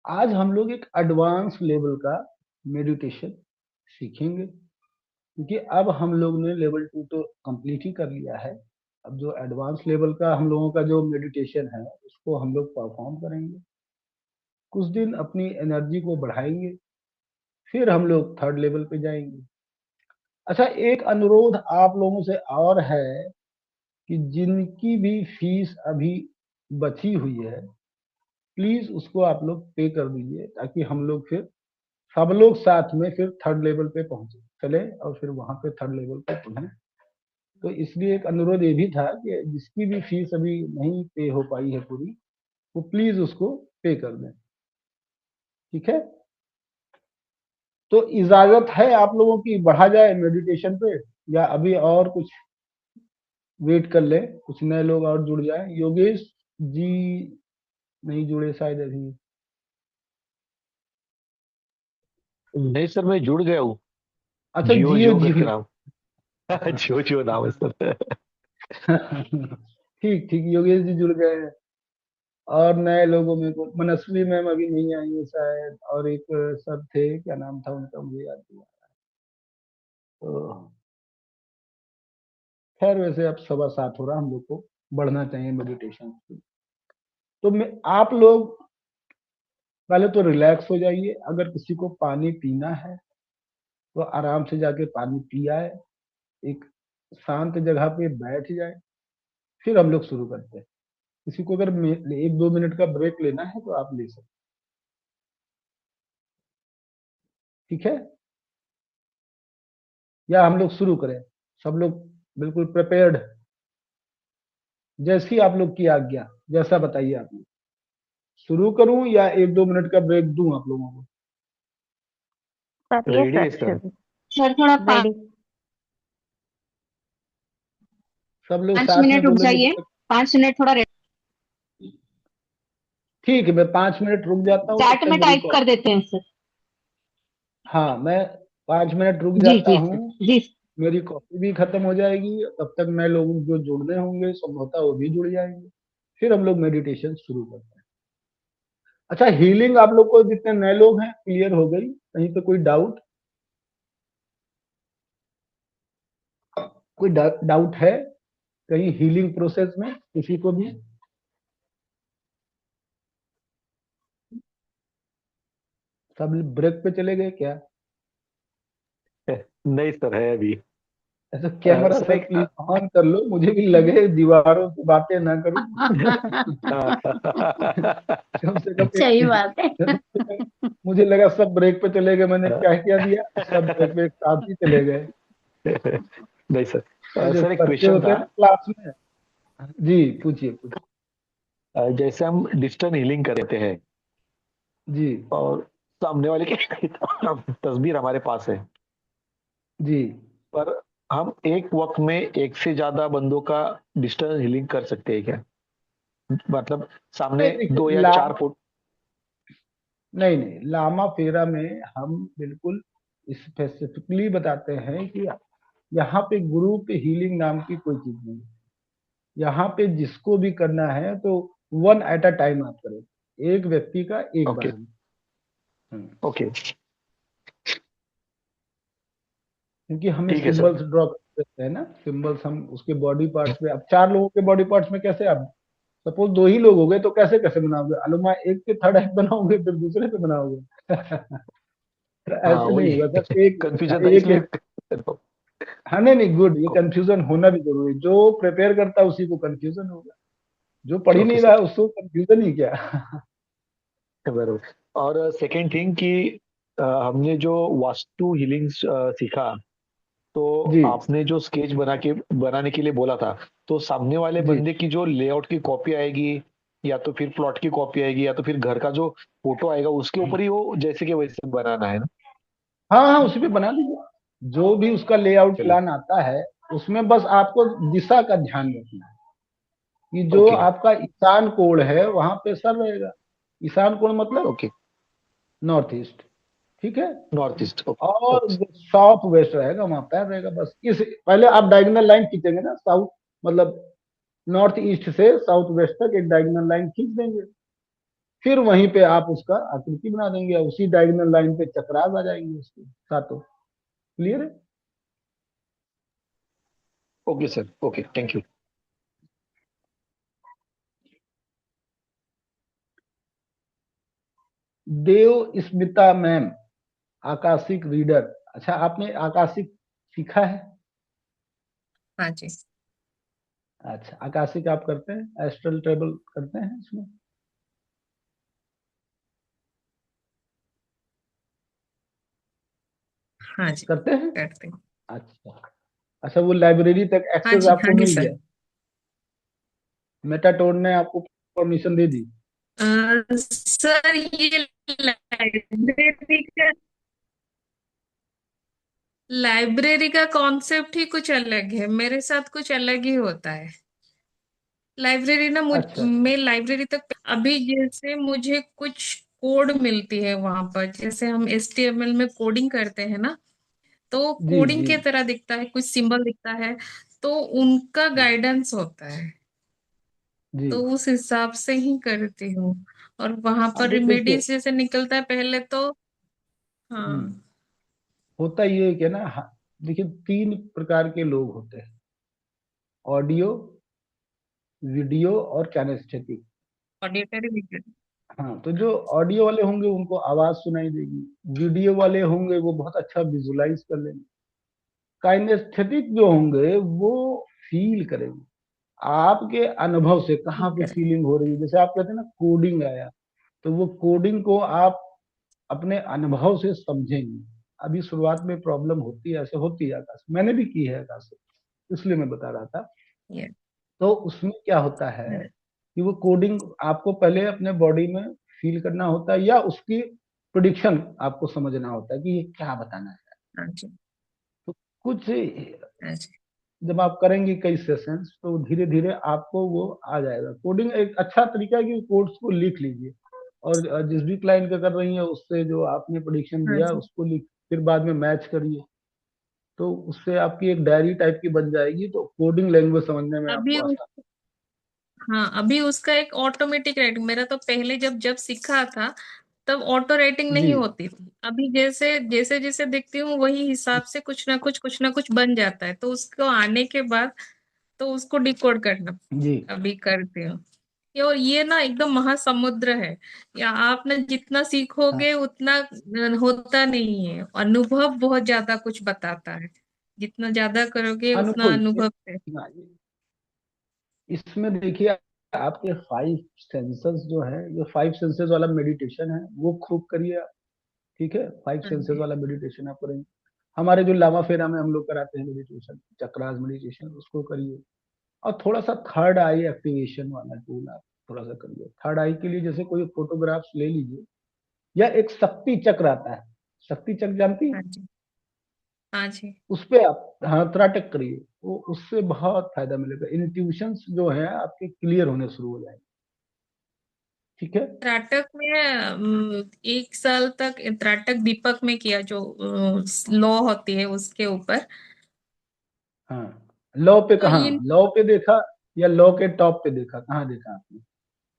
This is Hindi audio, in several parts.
आज हम लोग एक एडवांस लेवल का मेडिटेशन सीखेंगे, क्योंकि अब हम लोग ने लेवल 2 तो कंप्लीट ही कर लिया है। अब जो एडवांस लेवल का हम लोगों का जो मेडिटेशन है उसको हम लोग परफॉर्म करेंगे। कुछ दिन अपनी एनर्जी को बढ़ाएंगे, फिर हम लोग थर्ड लेवल पे जाएंगे। अच्छा, एक अनुरोध आप लोगों से और है कि जिनकी भी फीस अभी बची हुई है, प्लीज उसको आप लोग पे कर दीजिए, ताकि हम लोग फिर सब लोग साथ में फिर थर्ड लेवल पे पहुंचे चले और फिर वहां पे थर्ड लेवल पे पहुंचे। तो इसलिए एक अनुरोध ये भी था कि जिसकी भी फीस अभी नहीं पे हो पाई है पूरी, वो प्लीज उसको पे कर दें। ठीक है, तो इजाजत है आप लोगों की बढ़ा जाए मेडिटेशन पे, या अभी और कुछ वेट कर ले, कुछ नए लोग और जुड़ जाए। योगेश जी नहीं जुड़े शायद अभी। नहीं सर, मैं जुड़ गया हूँ। अच्छा, जियो जियो जियो करके जियो। नाम। जियो जियो नाम है सर। ठीक ठीक, योगेश जी जुड़ गए हैं। और नए लोगों में को मनस्वी मैम अभी नहीं आई है शायद, और एक सर थे, क्या नाम था उनका मुझे याद नहीं आ रहा। तो खैर, वैसे अब 7:15 हो रहा, हम लोग को बढ़ना चाहिए मेडिटेशन। तो मैं आप लोग पहले तो रिलैक्स हो जाइए। अगर किसी को पानी पीना है तो आराम से जाके पानी पिया है, एक शांत जगह पे बैठ जाए, फिर हम लोग शुरू करते हैं। किसी को अगर 1-2 मिनट का ब्रेक लेना है तो आप ले सकते। ठीक है, या हम लोग शुरू करें? सब लोग बिल्कुल प्रिपेयर्ड? जैसी आप लोग की आज्ञा, जैसा बताइए आप लोग। शुरू करूं या 1-2 मिनट का ब्रेक दूं आप लोगों को? करिए रेडी है सर सर। शुरू। सर थोड़ा रेडी। सब लोग 5 मिनट साथ में रुक बोलेंगे जाइए। तो 5 मिनट थोड़ा ठीक है। मैं 5 मिनट रुक जाता हूँ, तब चैट तक में मेरी टाइप कॉल। कर देते हैं सर। हाँ, मैं 5 मिनट रुक जी जाता जी हूँ। सर। जी। मेरी कॉफी भी खत्म हो जाएगी, तब तक नए लोग जो जुड़ने होंगे संभवतः वो भी जुड़ जाएंगे। फिर हम लोग मेडिटेशन शुरू करते हैं। अच्छा, हीलिंग आप लोग को जितने नए लोग हैं क्लियर हो गई? कहीं पे कोई डाउट? कोई डाउट है कहीं हीलिंग प्रोसेस में किसी को भी? सब ब्रेक पे चले गए क्या? नहीं सर, है अभी। ऐसा कैमरा सर सर एक प्लीज ऑन कर लो, मुझे भी लगे दीवारों से बातें ना करूं। कम से कम सही बात है। मुझे लगा सब ब्रेक पे चले गए, मैंने क्या क्या दिया, सब ब्रेक पे एक साथ ही चले गए। नहीं सर। जो सर एक बच्चे क्वेश्चन होते था। हैं ना क्लास में। जी, पूछिए पूछिए। जैसे हम डिजिटल हीलिंग करते हैं जी और सामने वाले की तस्वीर हमारे पास है, जी। पर हम एक वक्त में एक से ज्यादा बंदों का डिजिटल हीलिंग कर सकते हैं क्या? मतलब सामने नहीं देखिए, 2 या 4 फुट। नहीं नहीं, लामा फेरा में हम बिल्कुल स्पेसिफिकली बताते हैं कि यहाँ पे ग्रुप हीलिंग नाम की कोई चीज नहीं है। यहाँ पे जिसको भी करना है तो वन एट अ टाइम आप करें, एक व्यक्ति का एक ओके बार में। हम्म। ओके। क्योंकि हमें ठीक है सर। सिंबल्स ड्रॉ करते हैं ना, सिंबल्स हम उसके बॉडी पार्ट्स पे। अब 4 लोगों के बॉडी पार्ट्स में कैसे आप, सपोज 2 ही लोग हो गए तो कैसे कैसे बनाओगे? अनुमा एक के थर्ड आई बनाओगे फिर दूसरे पे बनाओगे? तो हाँ ऐसे नहीं वही। होगा सर, एक कंफ्यूजन था एक इसलिए। एक। हाँ, नहीं नहीं, गुड, ये कंफ्यूजन होना भी जरूरी है। जो प्रिपेयर करता है उसी को कंफ्यूजन होगा, जो पढ़ ही ओके नहीं रहा सर, है उसको कंफ्यूजन ही क्या। बरोबर। और सेकंड थिंग कि हमने जो वास्तु हीलिंग सीखा, तो जी आपने जो स्केच बनाने के लिए बोला था, तो सामने वाले जी। बंदे की जो लेआउट की कॉपी आएगी, या तो फिर प्लॉट की कॉपी आएगी, या तो फिर घर का जो फोटो आएगा उसके ऊपर ही वो जैसे कि वैसे बनाना है ना? हाँ हाँ, उसी पे बना दीजिए। जो भी उसका लेआउट चलिए। प्लान आता है उसमें बस आपको दिशा का ध्यान रखना है कि जो ओके आपका ईशान कोण है वहां पे सर रहेगा। ईशान कोण मतलब ओके। North east. ठीक है, नॉर्थ ईस्ट। ओके और ओके। साउथ वेस्ट रहेगा, वहां पैर रहेगा। बस इस पहले आप डायगोनल लाइन खींचेंगे ना, साउथ मतलब नॉर्थ ईस्ट से साउथ वेस्ट तक एक डायगोनल लाइन खींच देंगे। फिर वहीं पे आप उसका आकृति बना देंगे, उसी डायगोनल लाइन पे चक्रास आ जाएंगे उसके साथों। क्लियर है? Okay sir, okay, thank you. Devsmita ma'am, akashic reader. अच्छा, आपने आकाशिक सीखा है? हाँ जी। अच्छा, आकाशिक आप करते हैं, एस्ट्रल ट्रेवल करते हैं इसमें? हाँ जी, करते हैं? करते हैं। अच्छा। अच्छा, वो लाइब्रेरी तक हाँ एक्सेस जी, हाँ आपको जी मिल सर। गया? मेटाटोन ने आपको परमिशन दे दी? सर ये लाइब्रेरी का लाइब्रेरी का कॉन्सेप्ट ही कुछ अलग है, मेरे साथ कुछ अलग ही होता है। लाइब्रेरी ना अच्छा अच्छा। मैं लाइब्रेरी तक अभी जैसे मुझे कुछ कोड मिलती है वहां पर, जैसे हम HTML में कोडिंग करते हैं ना, तो जी कोडिंग जी की तरह दिखता है, कुछ सिंबल दिखता है, तो उनका जी गाइडेंस होता है, जी। तो उस हिसाब से ही करती हूँ। और वहां पर देखिए। रेमेडीज जैसे निकलता है पहले तो। हम्म। हाँ। होता ये है कि ना, देखिए, 3 प्रकार के लोग होते हैं: ऑडियो, वीडियो और कैनेस्थेटिक। ऑडिटरी। हाँ, तो जो ऑडियो वाले होंगे उनको आवाज सुनाई देगी, वीडियो वाले होंगे वो बहुत अच्छा विजुलाइज कर लेंगे, काइनेस्थेटिक जो होंगे वो फील करेंगे, आपके अनुभव से कहाँ पे करेक्ट। फीलिंग हो रही है। जैसे आप कहते हैं ना कोडिंग आया, तो वो कोडिंग को आप अपने अनुभव से समझेंगे। अभी शुरुआत में प्रॉब्लम होती है, ऐसे होती है आकाश, मैंने भी की है आकाश, इसलिए मैं बता रहा था। यस। तो उसमें क्या होता है कि वो कोडिंग आपको पहले अपने बॉडी में फील करना होता है, या उसकी प्रिडिक्शन आपको समझना होता है कि ये क्या बताना है। हाँ जी। तो कुछ हाँ जी। जब आप करेंगे कई सेशंस, तो धीरे धीरे आपको वो आ जाएगा। कोडिंग एक अच्छा तरीका है कि कोड्स को लिख लीजिए, और जिस भी क्लाइंट का कर रही है उससे जो आपने प्रोडिक्शन हाँ दिया जी। उसको लिख, फिर बाद में मैच करिए, तो उससे आपकी एक डायरी टाइप की बन जाएगी, तो कोडिंग लैंग्वेज समझने में अभी आपको आसान। हाँ, अभी उसका एक ऑटोमेटिक राइटिंग, मेरा तो पहले जब जब सीखा था तब ऑटो राइटिंग जी। नहीं होती थी। अभी जैसे जैसे जैसे देखती हूँ वही हिसाब से कुछ ना कुछ बन जाता है, तो उसको आने के बाद तो उसको डिकोड करना जी। अभी करती हूँ। और ये ना एकदम महासमुद्र है, या आप ना जितना हाँ, सीखोगे उतना होता नहीं है, अनुभव बहुत ज्यादा कुछ बताता है, जितना ज्यादा करोगे उतना अनुभव अनुभव है। हाँ, इसमें देखिए, आपके 5 सेंसेस जो है, ये 5 सेंसेस वाला मेडिटेशन है वो खूब करिए। ठीक है, 5 सेंसेस हाँ वाला मेडिटेशन आप करेंगे। हमारे जो लामा फेरा में हम लोग कराते हैं मेडिटेशन, चक्रास मेडिटेशन, उसको करिए। और थोड़ा सा थर्ड आई एक्टिवेशन वाला टूल आप थोड़ा सा करिए। थर्ड आई के लिए जैसे कोई फोटोग्राफ्स ले लीजिए, या एक शक्ति चक्र आता है, शक्ति चक्र जानती है? हाँ जी। हाँ जी। उस पे आप हाँ त्राटक करिए, वो उससे बहुत फायदा मिलेगा। इंट्यूशंस जो है आपके क्लियर होने शुरू हो जाएंगे। ठीक है। त्राटक में 1 साल तक त्राटक दीपक में किया, जो लॉ होती है उसके ऊपर। हाँ, लॉ पे तो कहाँ, इन लॉ पे देखा या लॉ के टॉप पे देखा, कहाँ देखा आपने?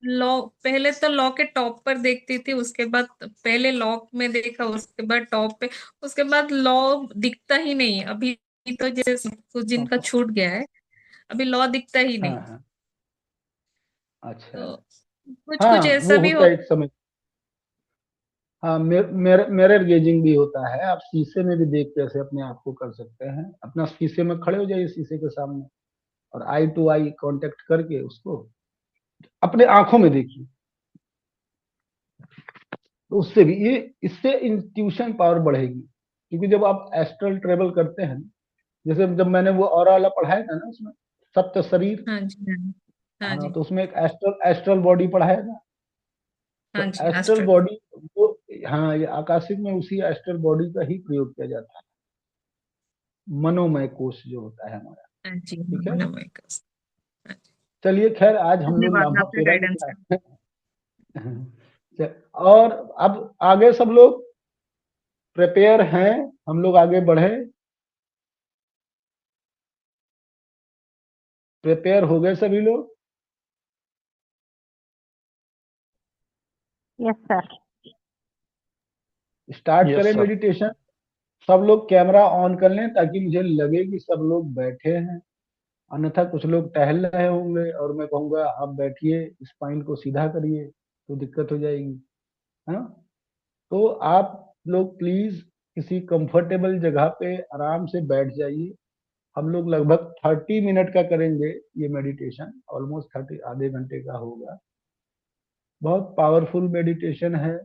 लॉ, पहले तो लॉ के टॉप पर देखती थी, उसके बाद पहले लॉ में देखा, उसके बाद टॉप पे, उसके बाद लॉ दिखता ही नहीं अभी। तो जैसे कुछ दिन का छूट गया है, अभी लॉ दिखता ही हाँ नहीं। हाँ। अच्छा। तो कुछ हाँ, कुछ ऐसा वो भी होता हो। है एक समय। हाँ, मिरर गेजिंग भी होता है, आप शीशे में भी देख के ऐसे अपने आप को कर सकते हैं। अपना शीशे में खड़े हो जाइए, शीशे के सामने, और आई टू आई कांटेक्ट करके उसको अपने आंखों में देखिए। तो उससे भी ये, इससे इंट्यूशन पावर बढ़ेगी, क्योंकि जब आप एस्ट्रल ट्रेवल करते हैं, जैसे जब मैंने वो ऑरा वाला पढ़ाया था ना, उसमें सप्त शरीर, हाँ जी। हाँ जी। हाँ हाँ, जी। तो उसमें एक एस्ट्रल एस्ट्रल बॉडी पढ़ाया था। हाँ तो जी। Astral astral. बॉडी वो, हाँ, ये आकाशिक में उसी एस्ट्रल बॉडी का ही प्रयोग किया जाता है, मनोमय कोश जो होता है हमारा। हाँ जी। ठीक है। मनोमय का। हाँ जी। चलिए, खैर आज हम लोग धन्यवाद लामा आपका फेरा गाइडेंस का। भी और अब आगे सब लोग प्रिपेयर हैं, हम लोग आगे बढ़े, प्रिपेयर हो गए सभी लोग? Yes sir. स्टार्ट यस करें सर। मेडिटेशन। सब लोग कैमरा ऑन कर लें ताकि मुझे लगे कि सब लोग बैठे हैं, अन्यथा कुछ लोग टहल रहे होंगे और मैं कहूँगा आप बैठिए, स्पाइन को सीधा करिए, तो दिक्कत हो जाएगी, है ना। तो आप लोग प्लीज किसी कंफर्टेबल जगह पे आराम से बैठ जाइए। हम लोग लगभग 30 मिनट का करेंगे ये मेडिटेशन, ऑलमोस्ट 30, आधे घंटे का होगा। बहुत पावरफुल मेडिटेशन है,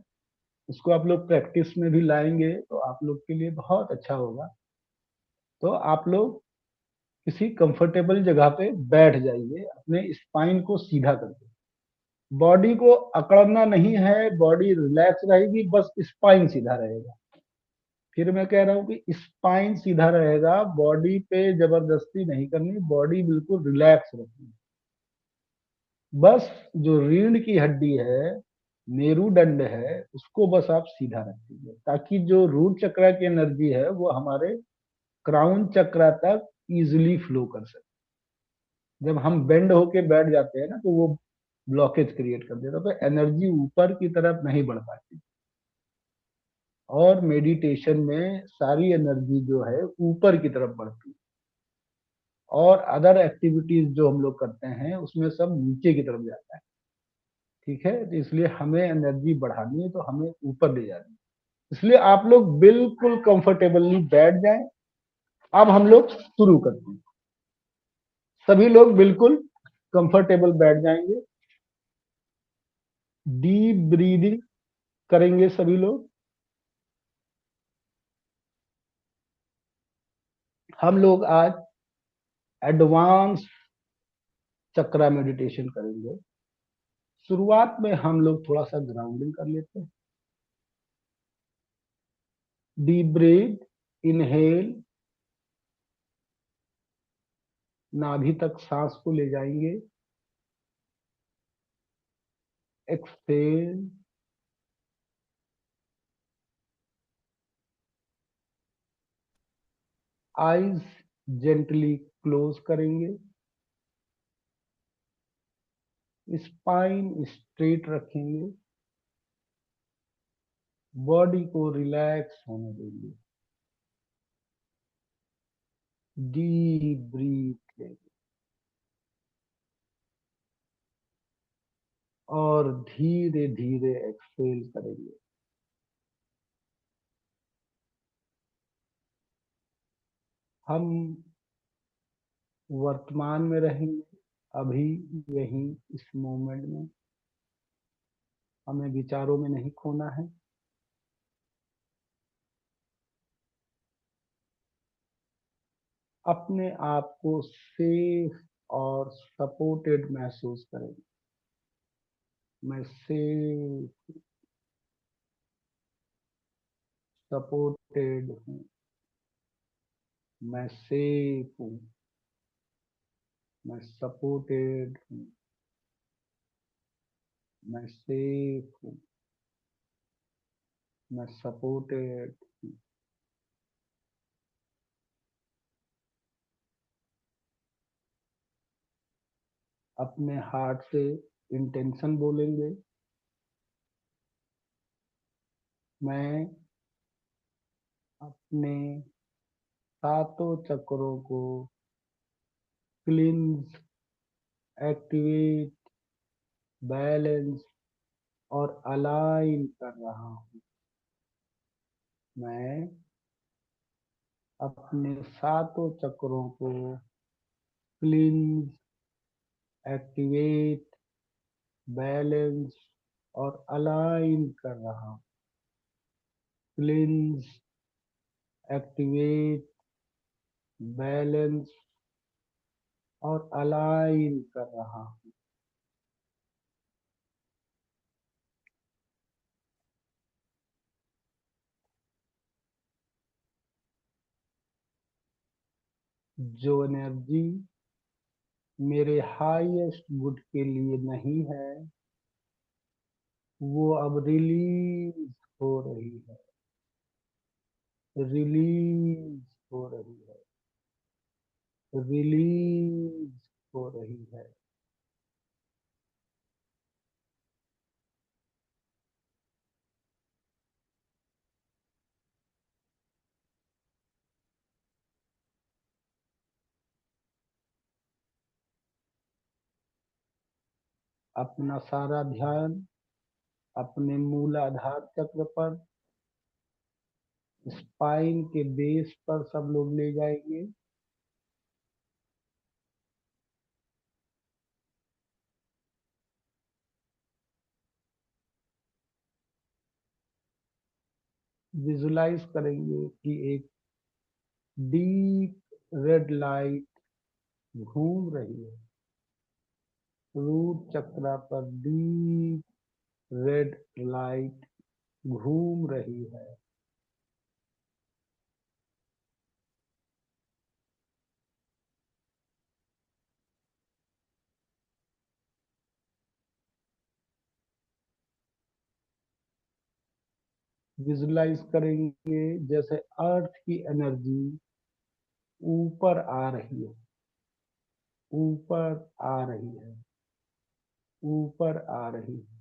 इसको आप लोग प्रैक्टिस में भी लाएंगे तो आप लोग के लिए बहुत अच्छा होगा। तो आप लोग किसी कंफर्टेबल जगह पे बैठ जाइए, अपने स्पाइन को सीधा करके। बॉडी को अकड़ना नहीं है, बॉडी रिलैक्स रहेगी, बस स्पाइन सीधा रहेगा। फिर मैं कह रहा हूँ कि स्पाइन सीधा रहेगा, बॉडी पे जबरदस्ती नहीं करनी, बॉडी बिल्कुल रिलैक्स रखनी। बस जो रीढ़ की हड्डी है, मेरुदंड है, उसको बस आप सीधा रखिए ताकि जो रूट चक्र की एनर्जी है वो हमारे क्राउन चक्र तक इजिली फ्लो कर सके। जब हम बेंड होके बैठ जाते हैं ना तो वो ब्लॉकेज क्रिएट कर देता है, तो एनर्जी ऊपर की तरफ नहीं बढ़ पाती। और मेडिटेशन में सारी एनर्जी जो है ऊपर की तरफ बढ़ती है, और अदर एक्टिविटीज जो हम लोग करते हैं उसमें सब नीचे की तरफ जाता है। ठीक है, तो इसलिए हमें एनर्जी बढ़ानी है तो हमें ऊपर ले जानी है। इसलिए आप लोग बिल्कुल कंफर्टेबली बैठ जाएं। अब हम लोग शुरू करते हैं। सभी लोग बिल्कुल कंफर्टेबल बैठ जाएंगे। डीप ब्रीदिंग करेंगे सभी लोग। हम लोग आज एडवांस चक्रा मेडिटेशन करेंगे। शुरुआत में हम लोग थोड़ा सा ग्राउंडिंग कर लेते हैं। डीप ब्रीथ, इनहेल, नाभि तक सांस को ले जाएंगे। एक्सहेल, आईज जेंटली क्लोज करेंगे। स्पाइन स्ट्रेट रखेंगे। बॉडी को रिलैक्स होने देंगे। डीप ब्रीथ लेंगे और धीरे धीरे एक्सहेल करेंगे। हम वर्तमान में रहेंगे, अभी यहीं इस मोमेंट में। हमें विचारों में नहीं खोना है। अपने आप को सेफ और सपोर्टेड महसूस करेंगे। मैं सेफ, सपोर्टेड हूँ। मैं सेफ हूँ। मैं सपोर्टेड हूँ। मैं सेफ हूँ। मैं सपोर्टेड हूँ। अपने हार्ट से इंटेंशन बोलेंगे। मैं अपने सातों चक्रों को क्लींस, एक्टिवेट, बैलेंस और अलाइन कर रहा हूँ। मैं अपने सातों चक्रों को क्लींस, एक्टिवेट, बैलेंस और अलाइन कर रहा हूँ। क्लींस, एक्टिवेट, बैलेंस और अलाइन कर रहा हूँ। जो एनर्जी मेरे हाईएस्ट गुड के लिए नहीं है वो अब रिलीज हो रही है। रिलीज हो रही है। रिलीज हो रही है। अपना सारा ध्यान अपने मूलाधार चक्र पर, स्पाइन के बेस पर सब लोग ले जाएंगे। विजुलाइज करेंगे कि एक डीप रेड लाइट घूम रही है रूट चक्र पर, डीप रेड लाइट घूम रही है। विजुलाइज करेंगे जैसे अर्थ की एनर्जी ऊपर आ रही है, ऊपर आ रही है, ऊपर आ रही है।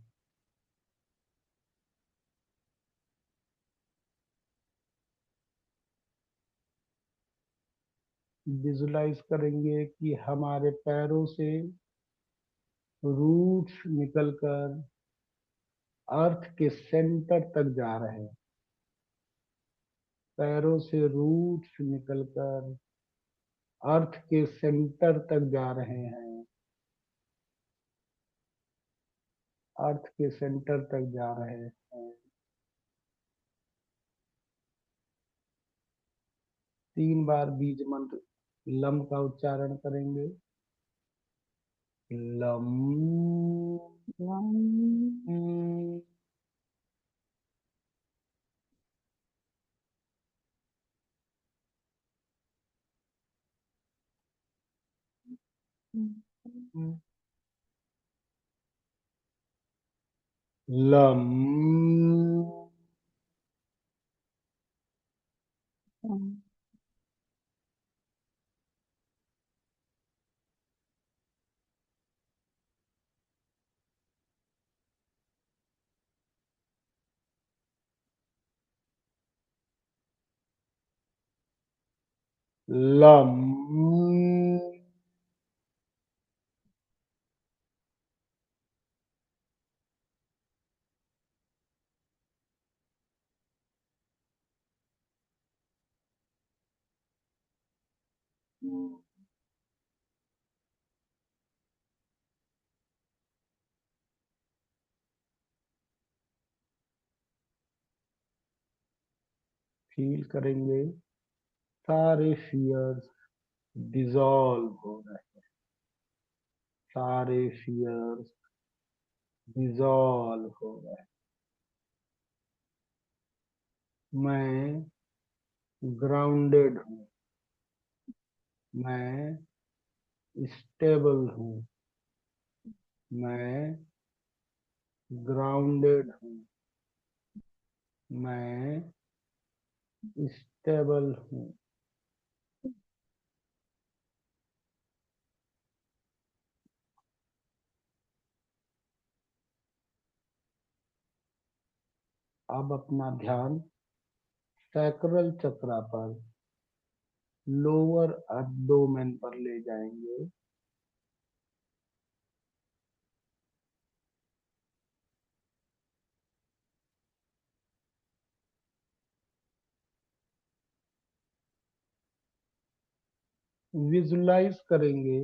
विजुलाइज करेंगे कि हमारे पैरों से रूट्स निकलकर अर्थ के सेंटर तक जा रहे हैं। पैरों से रूट्स निकलकर अर्थ के सेंटर तक जा रहे हैं, अर्थ के सेंटर तक जा रहे हैं। 3 बार बीज मंत्र लम का उच्चारण करेंगे। Lump lump. Lump lump. Feel करेंगे सारे फियर्स डिसॉल्व हो रहे हैं, सारे फियर्स डिसॉल्व हो रहे हैं। मैं ग्राउंडेड हूँ, मैं स्टेबल हूँ, मैं ग्राउंडेड हूँ, मैं स्टेबल हूँ। अब अपना ध्यान सैक्रल चक्र पर, लोअर एब्डोमेन पर ले जाएंगे। विजुलाइज करेंगे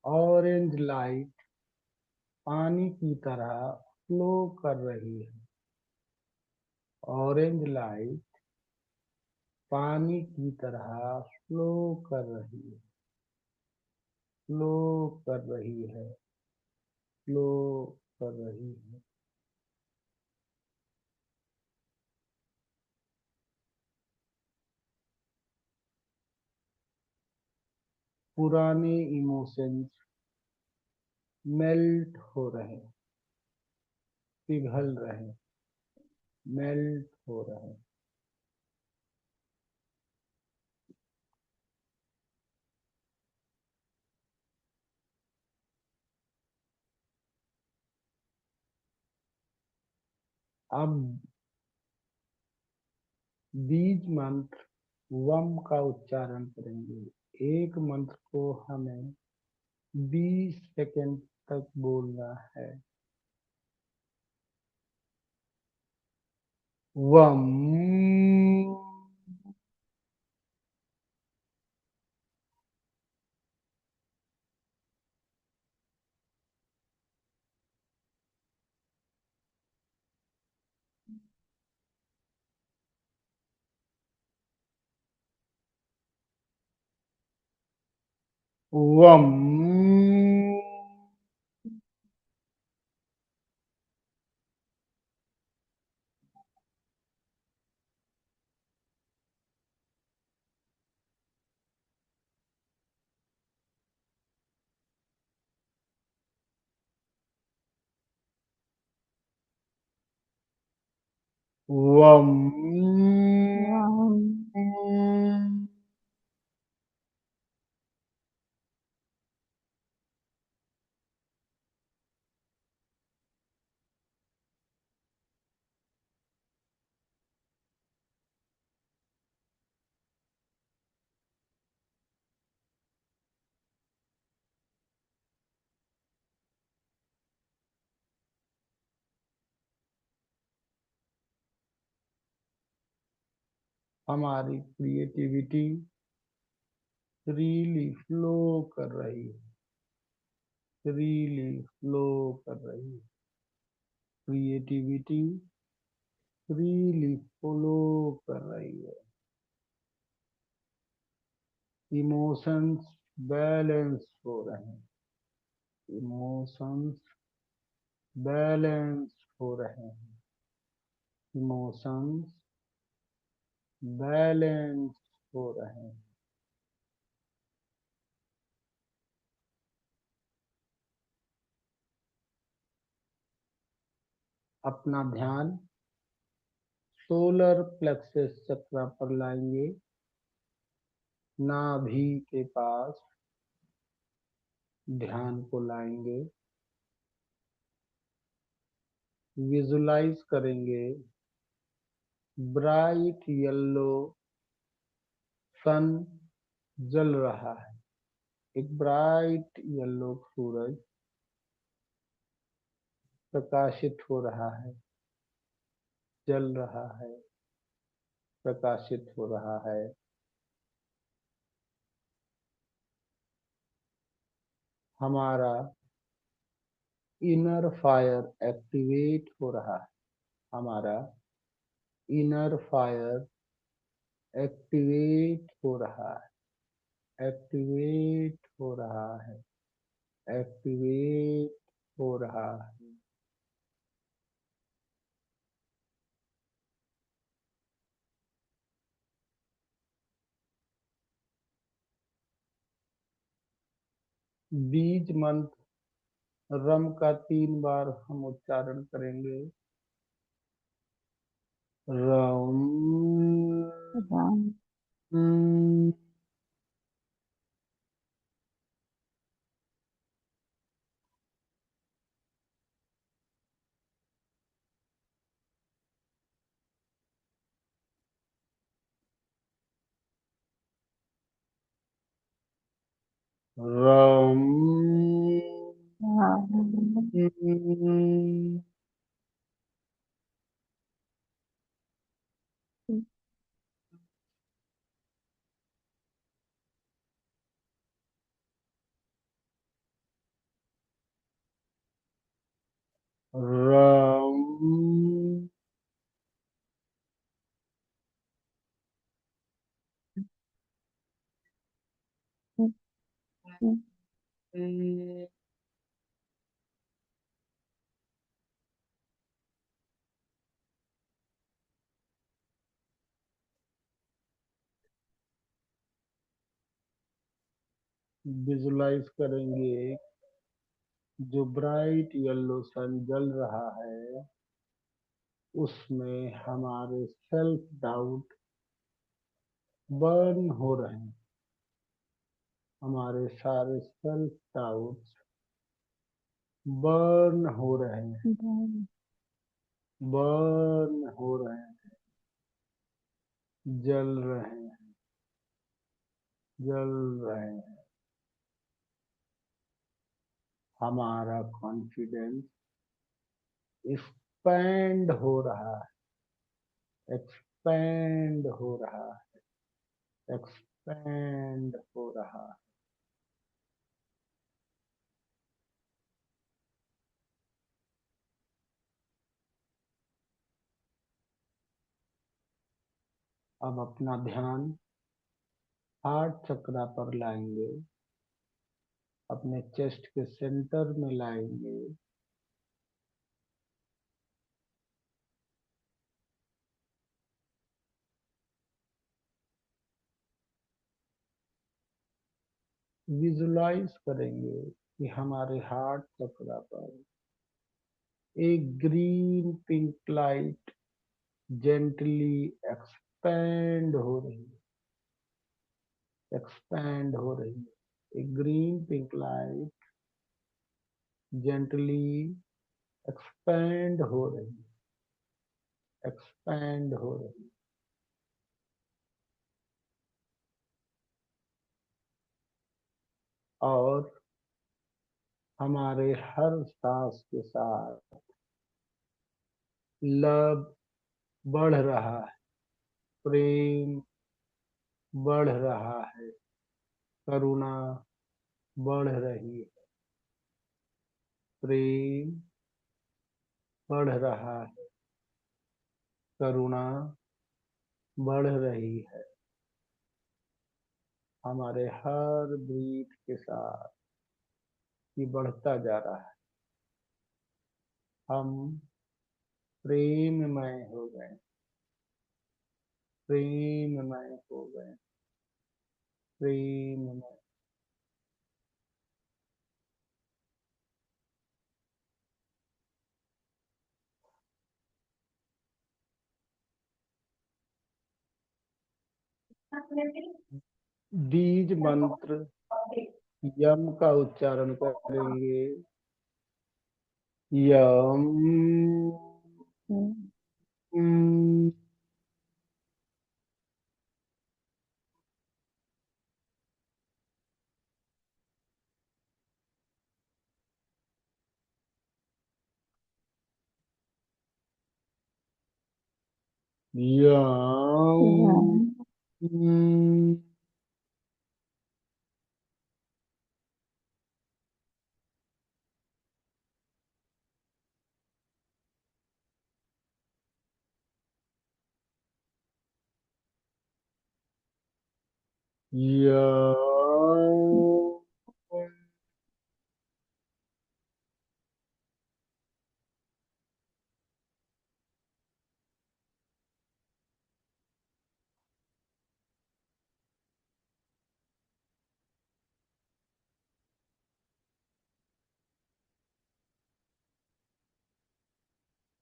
ऑरेंज लाइट पानी की तरह फ्लो कर रही है, ऑरेंज लाइट पानी की तरह फ्लो कर रही है, फ्लो कर रही है, फ्लो कर रही है। पुराने इमोशंस मेल्ट हो रहे, पिघल रहे, मेल्ट हो रहे। अब बीज मंत्र वम का उच्चारण करेंगे। एक मंत्र को हमें 20 सेकंड तक बोलना है। वम, वम, वम, हमारी क्रिएटिविटी फ्रीली फ्लो कर रही है, फ्रीली फ्लो कर रही है। क्रिएटिविटी फ्रीली फ्लो कर रही है। इमोशंस बैलेंस हो रहे हैं, इमोशंस बैलेंस हो रहे हैं, इमोशंस बैलेंस हो रहे हैं। अपना ध्यान सोलर प्लेक्सस चक्र पर लाएंगे, नाभि के पास ध्यान को लाएंगे। विजुलाइज करेंगे ब्राइट येलो सन जल रहा है, एक ब्राइट येलो सूरज प्रकाशित हो रहा है, जल रहा है, प्रकाशित हो रहा है। हमारा इनर फायर एक्टिवेट हो रहा है, हमारा इनर फायर एक्टिवेट हो रहा है, एक्टिवेट हो रहा है, एक्टिवेट हो रहा है। बीज मंत्र रम का 3 बार हम उच्चारण करेंगे। रम, रम, रम, विजुलाइज करेंगे जो ब्राइट येलो सन जल रहा है उसमें हमारे सेल्फ डाउट बर्न हो रहे हैं, हमारे सारे सेल्फ डाउट बर्न हो रहे हैं, बर्न हो रहे हैं, जल रहे हैं, जल रहे हैं। हमारा कॉन्फिडेंस एक्सपैंड हो रहा है, एक्सपैंड हो रहा है, एक्सपैंड हो रहा है। अब अपना ध्यान हार्ट चक्रा पर लाएंगे, अपने चेस्ट के सेंटर में लाएंगे। विजुलाइज करेंगे कि हमारे हार्ट चक्रा पर एक green pink light gently expand हो रही है, एक्सपैंड हो रही है। एक green pink light gently expand हो रही है, एक्सपैंड हो रही है। और हमारे हर सांस के साथ लव बढ़ रहा है, प्रेम बढ़ रहा है, करुणा बढ़ रही है, प्रेम बढ़ रहा है, करुणा बढ़ रही है। हमारे हर ब्रीथ के साथ ये बढ़ता जा रहा है। हम प्रेममय हो गए, प्रेममय हो गए, प्रेममय। बीज मंत्र यम का उच्चारण करेंगे। यम यम यम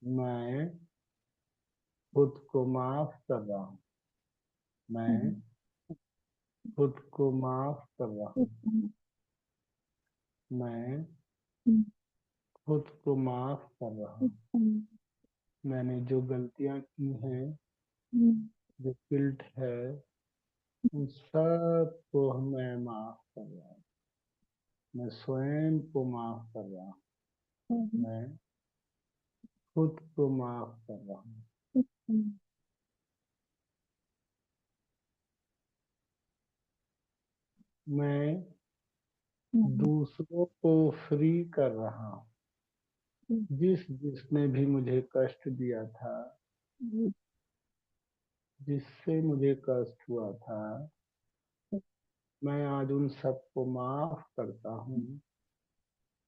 मैं खुद को माफ कर रहा हूँ, मैं खुद को माफ कर रहा हूँ, मैं खुद को माफ कर रहा हूँ। मैंने जो गलतियां की हैं, जो गिल्ट है, उन सबको मैं माफ कर रहा हूँ। मैं स्वयं को माफ कर रहा हूँ, मैं खुद को माफ कर रहा हूँ। मैं दूसरों को फ्री कर रहा हूँ। जिसने भी मुझे कष्ट दिया था, जिससे मुझे कष्ट हुआ था, मैं आज उन सबको माफ करता हूँ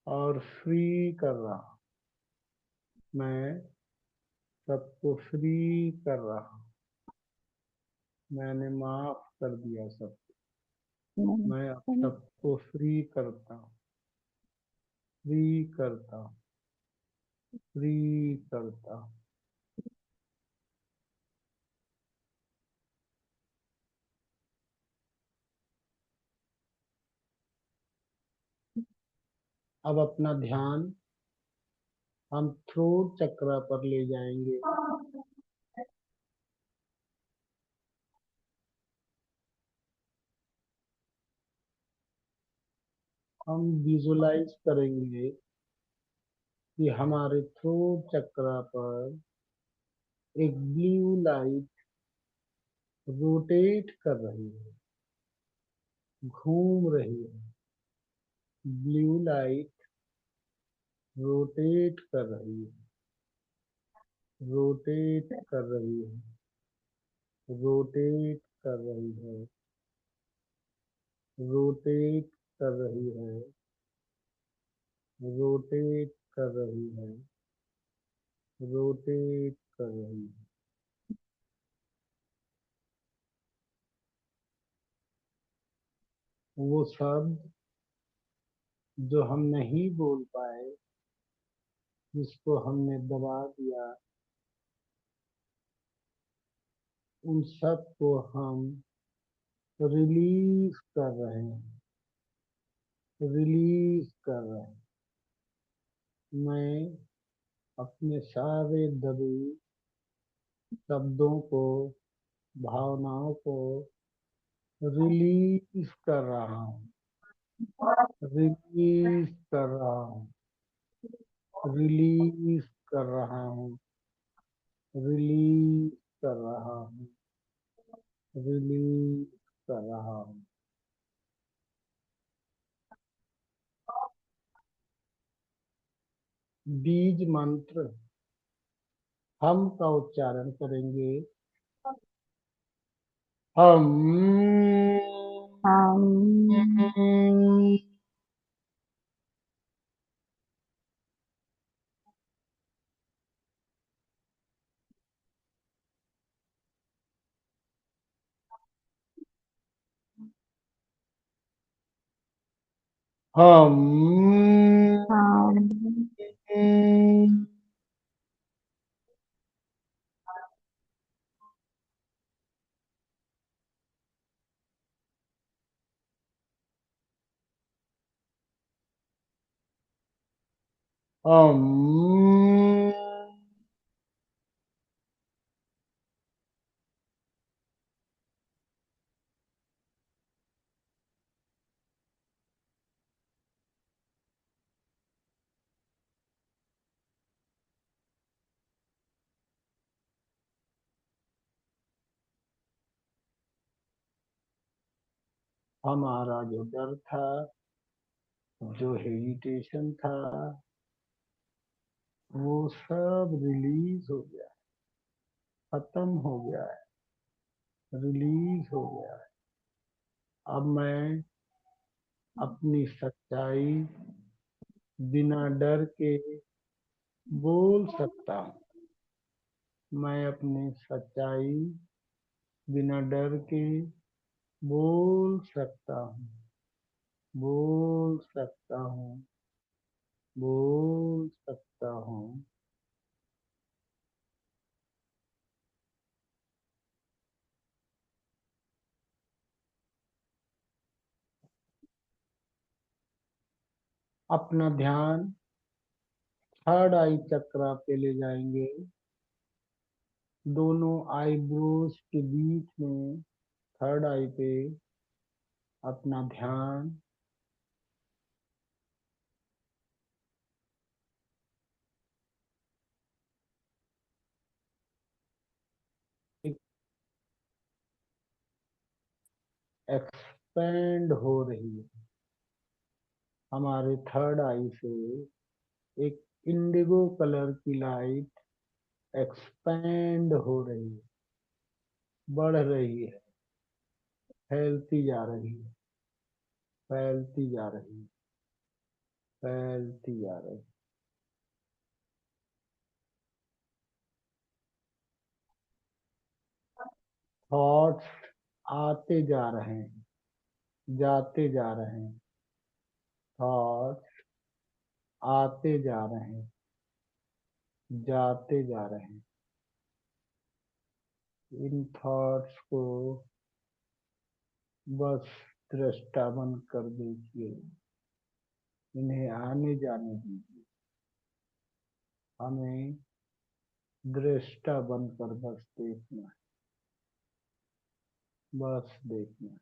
और फ्री कर रहा हूँ। मैं सबको फ्री कर रहा हूँ। मैंने माफ कर दिया सबको। मैं अब सबको फ्री करता हूँ, फ्री करता हूँ, फ्री करता हूँ। अब अपना ध्यान हम थ्रोट चक्र पर ले जाएंगे। हम विजुलाइज करेंगे कि हमारे थ्रोट चक्रा पर एक ब्लू लाइट रोटेट कर रही है, घूम रही है। ब्लू लाइट रोटेट कर रही है, रोटेट कर रही है, रोटेट कर रही है, रोटेट कर रही है, रोटेट कर रही है, रोटेट कर रही है। वो शब्द जो हम नहीं बोल पाए, जिसको हमने दबा दिया, उन सब को हम रिलीज कर रहे हैं, रिलीज कर रहे हैं। मैं अपने सारे दबे शब्दों को, भावनाओं को रिलीज कर रहा हूँ, रिलीज कर रहा हूँ, रिलीज कर रहा हूँ, रिलीज कर रहा हूँ, रिलीज कर रहा हूँ। बीज मंत्र हम का उच्चारण करेंगे। हम हम हम हमारा जो डर था, जो हेजिटेशन था, वो सब रिलीज हो गया, खत्म हो गया है, रिलीज हो गया है। अब मैं अपनी सच्चाई बिना डर के बोल सकता हूँ। मैं अपनी सच्चाई बिना डर के बोल सकता हूँ, बोल सकता हूँ, बोल सकता हूँ। अपना ध्यान थर्ड आई चक्रा पे ले जाएंगे। दोनों आईब्रोज के बीच में थर्ड आई पे अपना ध्यान एक्सपेंड हो रही है। हमारे थर्ड आई से एक इंडिगो कलर की लाइट एक्सपेंड हो रही है, बढ़ रही है, फैलती जा रही है, फैलती जा रही है, फैलती जा रही है। थॉट्स आते जा रहे हैं, जाते जा रहे हैं, थॉट्स आते जा रहे हैं, जाते जा रहे हैं। इन थॉट्स को बस दृष्टा बन कर दीजिए, इन्हें आने जाने दीजिए। हमें दृष्टा बनकर बस देखना है, बस देखना है।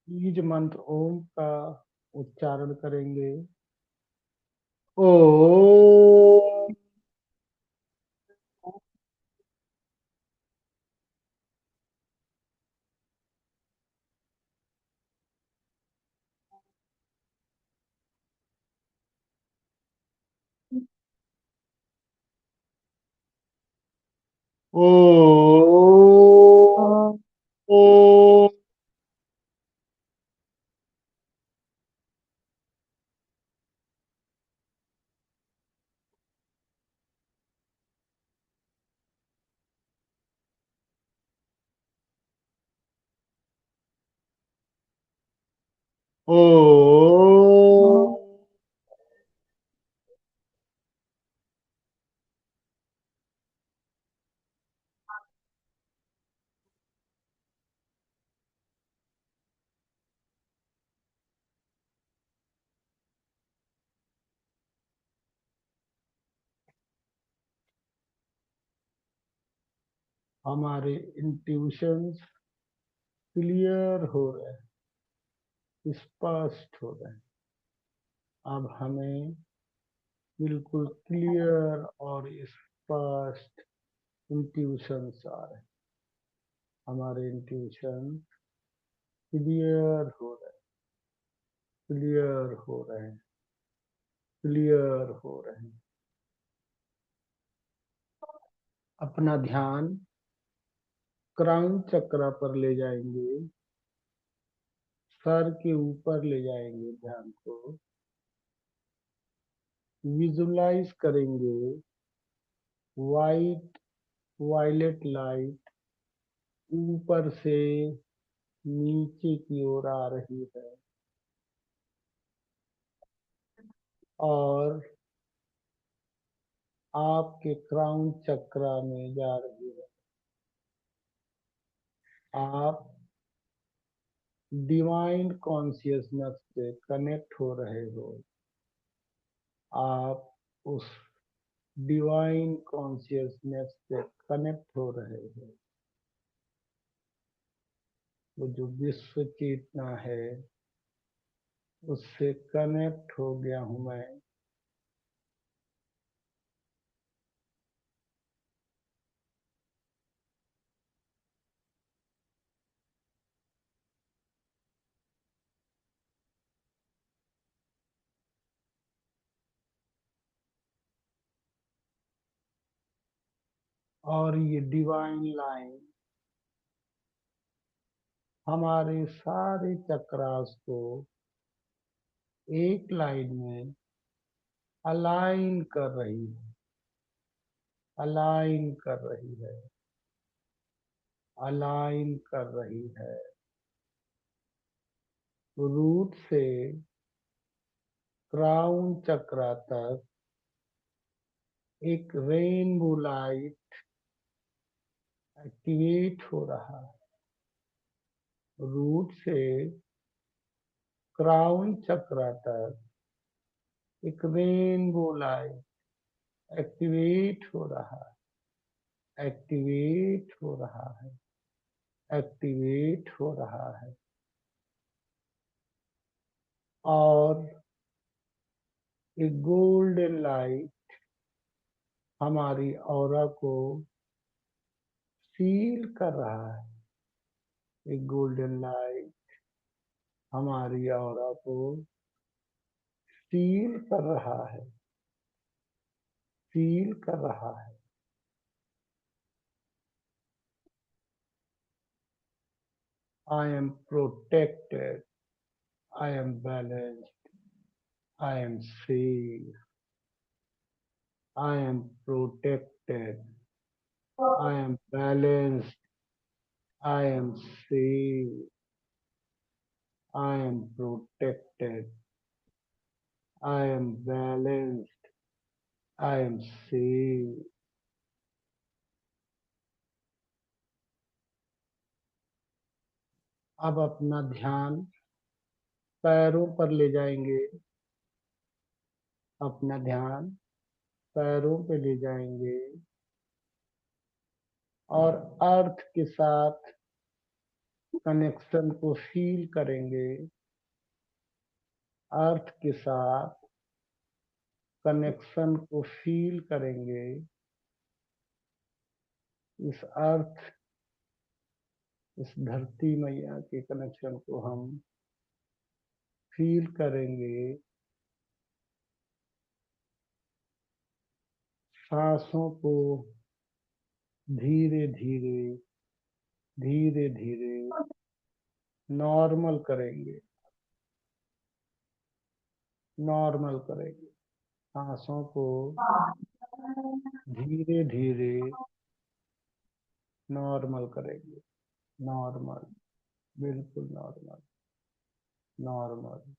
बीज मंत्र ओम का उच्चारण करेंगे। ओम। ओम। ओम। ओम। हमारे इंट्यूशंस क्लियर हो रहे हैं, स्पष्ट हो रहे हैं। अब हमें बिल्कुल क्लियर और स्पष्ट इंट्यूशंस आ रहे हैं। हमारे इंट्यूशन क्लियर हो रहे हैं, क्लियर हो रहे हैं, क्लियर हो रहे हैं। अपना ध्यान क्राउन चक्र पर ले जाएंगे, सर के ऊपर ले जाएंगे ध्यान को। विजुलाइज करेंगे वाइट वायलेट लाइट ऊपर से नीचे की ओर आ रही है और आपके क्राउन चक्र में जा रही है। आप डिवाइन कॉन्शियसनेस से कनेक्ट हो रहे हो। आप उस डिवाइन कॉन्शियसनेस से कनेक्ट हो रहे हो। वो जो विश्व चेतना है उससे कनेक्ट हो गया हूं मैं। और ये डिवाइन लाइन हमारे सारे चक्रास को एक लाइन में अलाइन कर रही है, अलाइन कर रही है, अलाइन कर रही है। रूट से क्राउन चक्र तक एक रेनबो लाइट एक्टिवेट हो रहा है। रूट से क्राउन चक्र तक एक रेनबो लाइट एक्टिवेट हो रहा है, एक्टिवेट हो रहा है, एक्टिवेट हो रहा है। और एक गोल्डन लाइट हमारी ऑरा को सील कर रहा है। एक गोल्डन लाइट हमारी ऑरा को सील कर रहा है, फील कर रहा है। I am protected, I am balanced, I am safe, I am protected, I am balanced, I am safe, I am protected, I am balanced, I am safe। अब अपना ध्यान पैरों पर ले जाएंगे, अपना ध्यान पैरों पे ले जाएंगे। और अर्थ के साथ कनेक्शन को फील करेंगे। अर्थ के साथ कनेक्शन को फील करेंगे। इस अर्थ, इस धरती मैया के कनेक्शन को हम फील करेंगे। सांसों को धीरे धीरे धीरे धीरे नॉर्मल करेंगे। नॉर्मल करेंगे सांसों को धीरे धीरे नॉर्मल करेंगे। नॉर्मल, बिल्कुल नॉर्मल। नॉर्मल।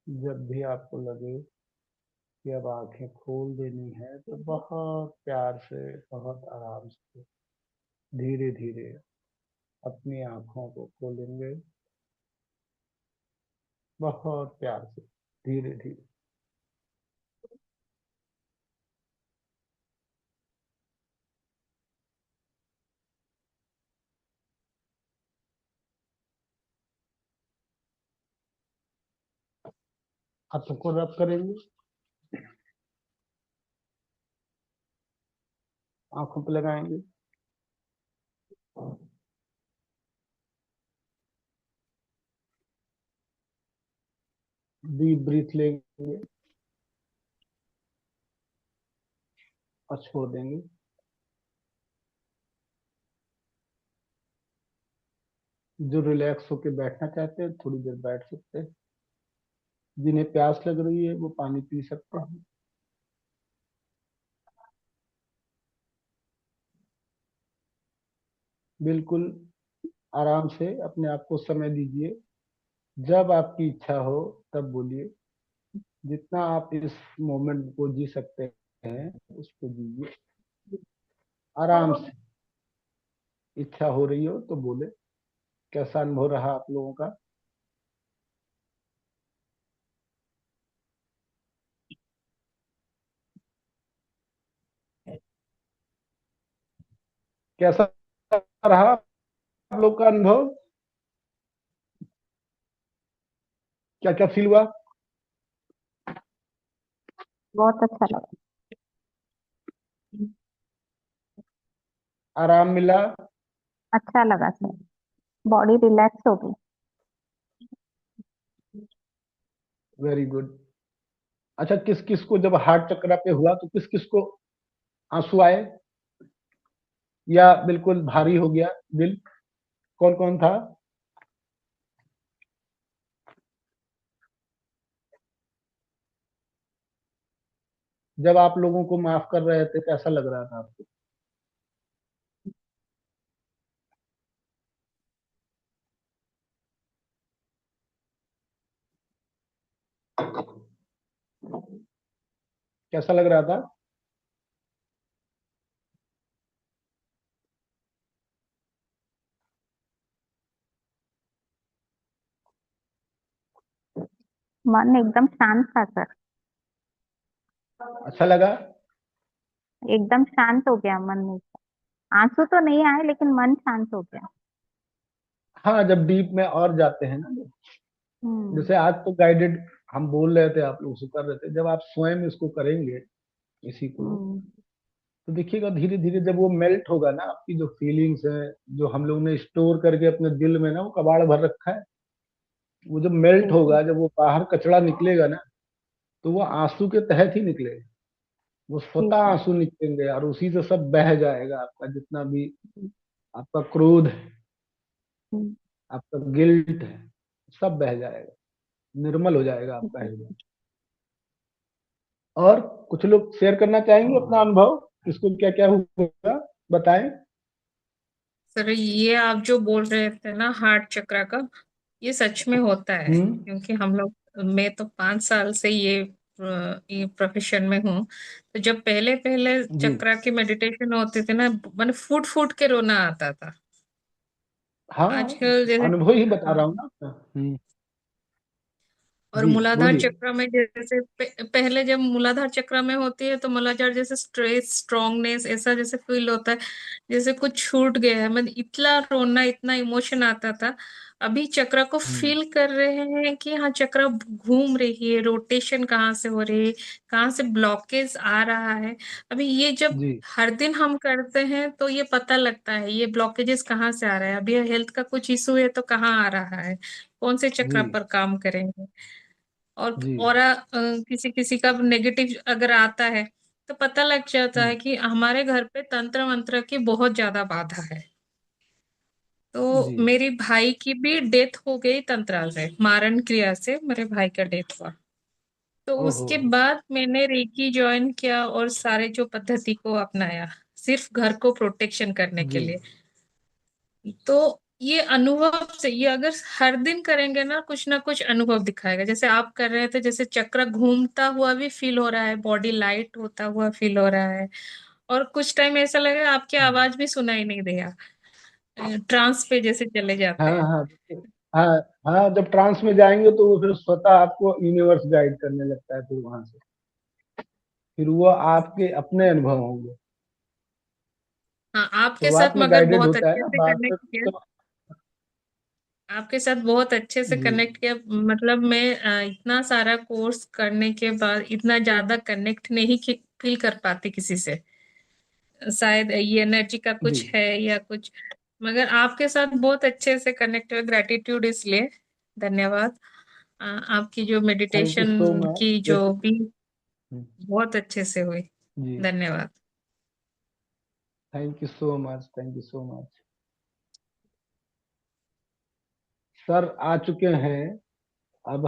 जब भी आपको लगे कि अब आंखें खोल देनी है तो बहुत प्यार से, बहुत आराम से, धीरे धीरे अपनी आंखों को खोलेंगे। बहुत प्यार से, धीरे धीरे। हाथों को रब करेंगे, आंखों पे लगाएंगे। डीप ब्रीथ लेंगे और छोड़ देंगे। जो रिलैक्स होके बैठना चाहते हैं थोड़ी देर बैठ सकते हैं। जिन्हें प्यास लग रही है वो पानी पी सकते हैं। बिल्कुल आराम से अपने आप को समय दीजिए। जब आपकी इच्छा हो तब बोलिए। जितना आप इस मोमेंट को जी सकते हैं उसको दीजिए आराम से। इच्छा हो रही हो तो बोले। कैसा अनुभव रहा आप लोगों का? कैसा रहा आप लोग का अनुभव? क्या क्या फील हुआ? बहुत अच्छा लगा। आराम मिला? अच्छा लगा सर, बॉडी रिलैक्स हो गई। Very good. अच्छा, किस किस को जब हार्ट चक्र पे हुआ तो किस किस को आंसू आए या बिल्कुल भारी हो गया दिल? कौन कौन था? जब आप लोगों को माफ कर रहे थे कैसा लग रहा था आपको? कैसा लग रहा था? मन एकदम शांत था सर, अच्छा लगा? एकदम शांत हो गया मन में। आंसू तो नहीं आए लेकिन मन शांत हो गया। हाँ, जब डीप में और जाते हैं ना, हम्म। जैसे आज तो गाइडेड हम बोल रहे थे, आप लोग से कर रहे थे, जब आप स्वयं इसको करेंगे इसी को, हम्म। तो देखिएगा धीरे धीरे जब वो मेल्ट होगा ना, आपकी जो फीलिंग्स है, जो हम लोग ने स्टोर करके अपने दिल में ना वो कबाड़ भर रखा है, वो जब मेल्ट ठीक है। होगा, जब वो बाहर कचरा निकलेगा ना, तो वो आंसू के तहत ही निकलेगा। वो स्वतः ठीक है। आंसू निकलेंगे और उसी से सब बह जाएगा। आपका जितना भी आपका क्रोध है, हम्म। आपका गिल्ट है, सब बह जाएगा। निर्मल हो जाएगा आपका हृदय। और कुछ लोग शेयर करना चाहेंगे अपना अनुभव, किसको क्या क्या हुआ, बताएं। सर ये आप जो बोल रहे थे ना हार्ट चक्र का, ये सच में होता है, हम्म। क्योंकि हम लोग, मैं तो 5 साल से ये प्रोफेशन में हूँ। तो जब पहले पहले जी। चक्रा की मेडिटेशन होते थे ना, मैंने फूट फूट के रोना आता था। हाँ, आजकल जैसे, अनुभव ही बता हाँ, रहा हूँ ना। हम्म। और जी मूलाधार बोलिए। चक्र में जैसे पहले जब मूलाधार चक्र में होती है तो मूलाधार जैसे स्ट्रेस स्ट्रांगनेस ऐसा जैसे फील होता है, जैसे कुछ छूट गया है, मतलब इतना रोना इतना इमोशन आता था। अभी चक्र को हम्म, फील कर रहे हैं कि हाँ चक्र घूम रही है, रोटेशन कहाँ से हो रही है, कहाँ से ब्लॉकेज आ रहा है। अभी ये जब जी हर दिन हम करते हैं तो ये पता लगता है ये ब्लॉकेजेस कहाँ से आ रहा है, अभी हेल्थ का कुछ इशू है तो कहाँ आ रहा है, कौन से जी चक्र पर काम करेंगे। और जी किसी किसी का नेगेटिव अगर आता है तो पता लग जाता है हम्म, कि हमारे घर पे तंत्र मंत्र की बहुत ज्यादा बाधा है। तो जी। मेरी भाई की भी डेथ हो गई तंत्रा से, मारण क्रिया से मेरे भाई का डेथ हुआ। तो ओहो। उसके बाद मैंने रेकी ज्वाइन किया और सारे जो पद्धति को अपनाया, सिर्फ घर को प्रोटेक्शन करने के जी लिए। तो ये अनुभव से, ये अगर हर दिन करेंगे ना कुछ अनुभव दिखाएगा। जैसे आप कर रहे थे, जैसे चक्र घूमता हुआ भी फील हो रहा है, बॉडी लाइट होता हुआ फील हो रहा है। और कुछ टाइम ऐसा लगेगा आपकी हम्म, आवाज भी सुनाई नहीं देगा, ट्रांस पे जैसे चले जाते हाँ हैं। हाँ हाँ हाँ, जब ट्रांस में जाएंगे तो वो फिर स्वतः आपको यूनिवर्स गाइड करने लगता है, फिर वहां से फिर वो आपके अपने अनुभव होंगे। हाँ, आपके शुरुआत साथ में मगर गाइडेड बहुत होता है अच्छे ना, से बाद में कनेक्ट किया, तो। आपके साथ बहुत अच्छे से जी कनेक्ट किया। मतलब मैं इतना सारा कोर्स करने के बाद इतना ज्यादा कनेक्ट नहीं फील कर पाती किसी से। शायद ये एनर्जी का जी। कुछ है या कुछ, मगर आपके साथ बहुत अच्छे से कनेक्ट हुआ। ग्रेटिट्यूड इसलिए, धन्यवाद। आपकी जो thank you meditation so much. की जो जैसे भी बहुत अच्छे से हुई। जी, धन्यवाद। Thank you so much, thank you so much. Sir आ चुके हैं